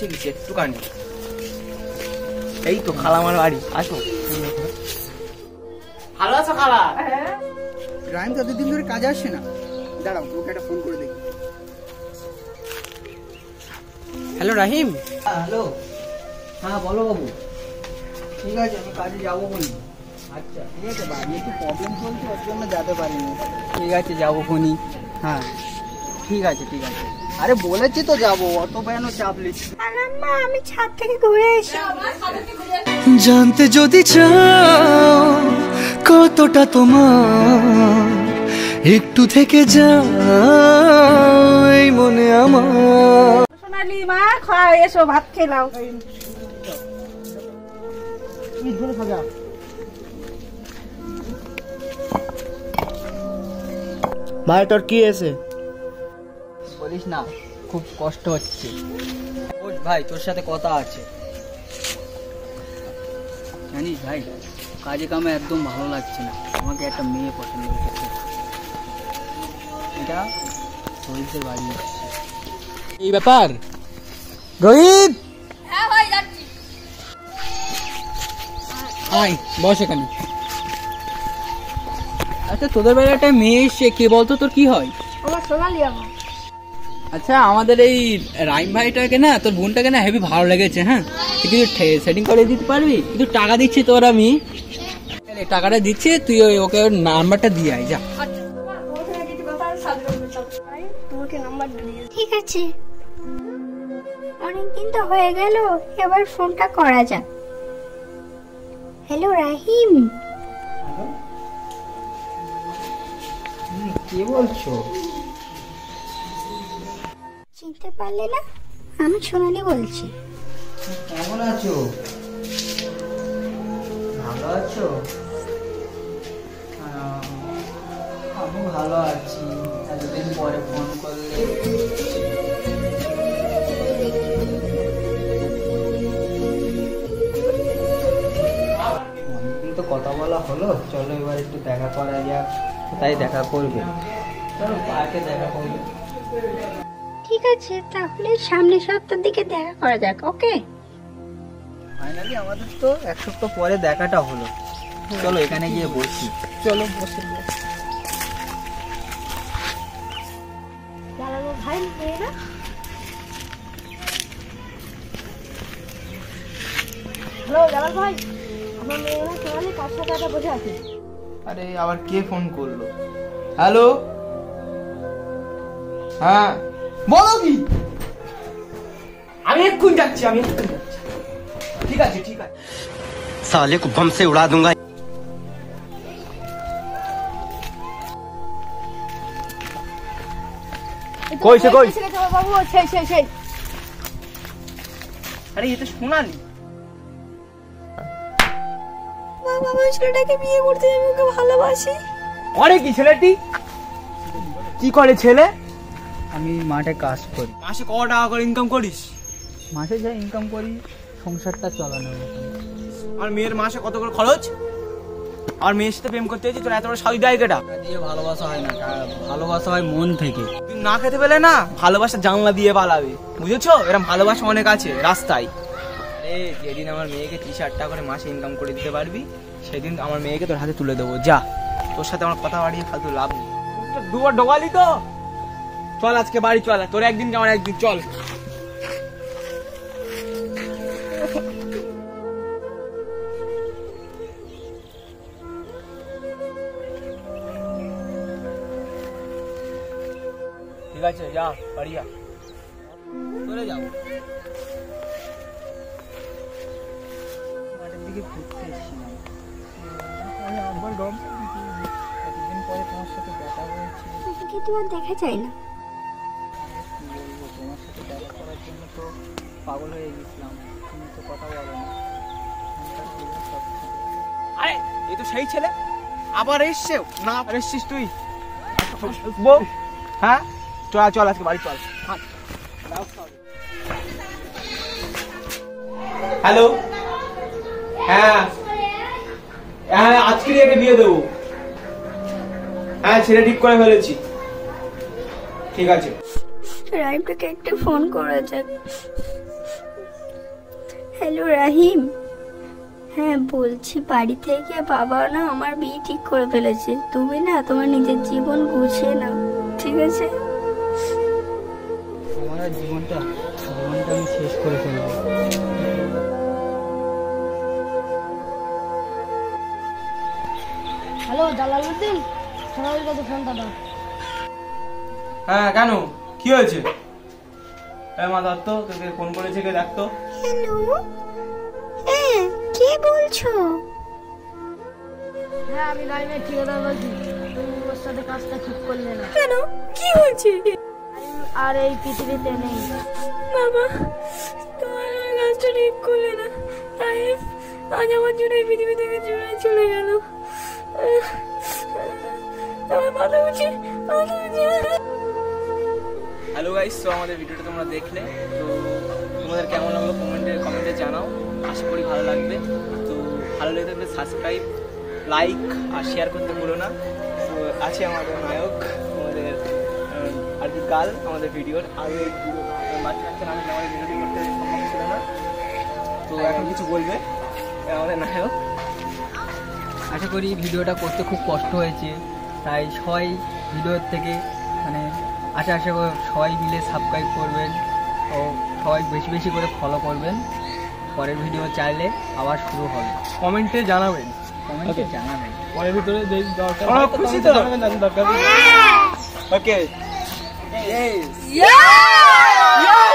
এসে গেছি একটুখানি। এই তো খালা আমার বাড়ি, আসো। ভালো আছো খালা? রাহিম তো দুদিন ধরে কাজে আসছে না, দাঁড়াও ওকে একটা ফোন করে দেখি। হ্যালো রাহিম। হ্যালো, হ্যাঁ বলো বাবু। ঠিক আছে, আমি কাজে যাবো বলি। আচ্ছা ঠিক আছে, বাড়ি একটু প্রবলেম চলছে, ওর জন্য যেতে পারিনি। ঠিক আছে, যাবো ফোনই। হ্যাঁ ঠিক আছে ঠিক আছে। আরে বলেছি তো যাবো, অত কেন চাপ লিচ্ছি। আমি ছাদ থেকে ঘুরে এসে জানতে যদি চাও কতটা তোমার, একটু থেকে যাই মনে আমার। সোনালি মা খাওয়া এসো, ভাত খেলাও। ভাই তোর কি এসে? বলিস না, খুব কষ্ট হচ্ছে। ভাই তোর সাথে কথা আছে। জানিস ভাই, কাজে কামে একদম ভালো লাগছে না। আমাকে একটা মেয়ে পছন্দ হয়েছে, এটা রোহিতের বাড়ি আসছে। এই ব্যাপার রোহিত। হ্যাঁ ভাই যাচ্ছি। আয় বস এখানে। আচ্ছা তোদের বাড়ি একটা মেয়ে এসছে, কে বলতো? তোর কি হয়? আমার সোনালি আমার। আচ্ছা আমাদের এই রাইম ভাইটাকে না, তোর বোনটাকে না হেভি ভালো লেগেছে। হ্যাঁ তুই কিছু সেটিং করে দিতে পারবি? কিন্তু টাকা দিচ্ছি তোর, আমি টাকাটা দিচ্ছি, তুই ওকে নাম্বারটা দিয়ে আয় যা। ঠিক আছে, অনেকদিন তো হয়ে গেল, এবার ফোনটা করা যাক। হ্যালো রাহিম। কি বলছো? চিনতে পারলে না? আমি সোনালি বলছি। কেমন আছো? ভালো আছো? আমি ভালো আছি। এতদিন পরে ফোন করলে। অনেকদিন তো কথা বলা হলো, চলো এবার একটু দেখা করা যাক। তাই দেখা করবে, চলো পার্কে দেখা করবে। ঠিক আছে, তাহলে সামনের সপ্তাহের দিকে দেখা করা যাক। ওকে, ফাইনালি আমাদের তো এক সপ্তাহ পরে দেখাটা হলো। চলো এখানে গিয়ে বসি। চলো বসে ভাই মেয়েরা। হ্যালো জালাল ভাই, আমার মেয়েরা সোনালি কার সাথে একটা বসে আছে। আরে আবার কে ফোন করলো? হ্যালো, হ্যাঁ বলো কি? আমি এক্ষুনি যাচ্ছি, আমি এক্ষুনি যাচ্ছি। ঠিক আছে ঠিক আছে। साले को बम से उड़ा दूंगा। কই সে কই? বাবু সেই সেই সেই। আরে এটা সোনালি। বাবা, আমার ছেলেটাকে বিয়ে করতে, আমি ওকে ভালোবাসি। অরে কি ছেলেটি? কি করে ছেলে? আমি মাঠে কাজ করি। মাসে কত টাকা করে ইনকাম করিস? মাসে যা ইনকাম করি সংসারটা চালানোর মতো। আর মেয়ের মাসে কত করে খরচ? আর মেয়ের সাথে প্রেম করতে হয়েছে তোর এত বড় সাহস দেয় কেটা? দিয়ে ভালোবাসা হয় না, ভালোবাসা হয় মন থেকে। তুই না খেতে পেলে না, ভালোবাসা জানলা দিয়ে পালাবে, বুঝেছো? এরকম ভালোবাসা অনেক আছে রাস্তায়। আরে যেদিন আমার মেয়েকে 30,000 টাকা করে মাসে ইনকাম করে দিতে পারবি, সেদিন আমার মেয়েকে তোর হাতে তুলে দেবো। যা, তোর সাথে আমার কথা বাড়িয়ে ফালতু লাভ নেই। দুবার ঢোকালি তো, চল আজকে বাড়ি চল। তোর একদিন আমার একদিন, চল। ঠিক আছে, যা বাড়ি যা, চলে যাও। মাঠের দিকে ঘুরতে এসেছিলাম, আবার গরম এতদিন পরে তোমার সাথে দেখা হয়েছে। কি তোমার দেখা যায় না? বলবো, তোমার সাথে দেখা করার জন্য তো পাগল হয়ে গেছিলাম, তুমি তো কথা বলো না। আরে এই তো সেই ছেলে, আবার এসছে না? আবার এসছিস তুই? হ্যাঁ চল চল, আজকে বাড়ি চল। হ্যালো, হ্যাঁ হ্যাঁ আজকে একে বিয়ে দেবো। হ্যাঁ ছেলে ঠিক করে ফেলেছি। ঠিক আছে, রাইমটাকে একটা ফোন করা যাক। হ্যালো রাহিম। হ্যাঁ বলছি, বাড়ি থেকে বাবা না আমার বিয়ে ঠিক করে ফেলেছে। তুমি না তোমার নিজের জীবন গুছিয়ে নাও, ঠিক আছে? আমার জীবনটা আমি শেষ করে ফেলবো। হ্যালো জালালউদ্দিন, সোনালির কাছে ফোনটা দাও। হ্যাঁ কেন, কি হয়েছে? মা দত্ত তোকে ফোন করেছে, কে দেখতো? হ্যালো, হ্যাঁ কে বলছো? হ্যাঁ আমি রাইমের ঠিকাদার বলছি। তুমি ওর সাথে কাজটা ঠিক করলে না কেন, কি হয়েছে? আর এই পৃথিবীতে নেই। বাবা, তোমার কাজটা ঠিক করলে না। রাহিম আজ আমার জন্য এই পৃথিবী থেকে চলে গেল। আমার মাথা উঠছে। হ্যালো গাইস, তো আমাদের ভিডিওটা তোমরা দেখলে, তো তোমাদের কেমন লাগলো কমেন্টে জানাও। আশা করি ভালো লাগবে। তো ভালো লেগে থাকলে সাবস্ক্রাইব, লাইক আর শেয়ার করতে ভুলো না। তো আছে আমাদের নায়ক, আমাদের আর কি গাল আমাদের ভিডিওর, আরও এই মাঝখানে আমাদের ভিডিওটি করতে সম্ভব ছিল না। তো এখন কিছু বলবে আমাদের নায়ক। আশা করি ভিডিওটা করতে খুব কষ্ট হয়েছে, তাই সবাই ভিডিওর থেকে মানে আশা করি সবাই মিলে সাবস্ক্রাইব করবেন ও সবাই বেশি বেশি করে ফলো করবেন। পরের ভিডিও চাইলে আবার শুরু হবে। কমেন্টে জানাবেন, কমেন্টে জানাবেন। পরের ভিতরে দরকার খুশি তো দরকার। ওকে। Yeah!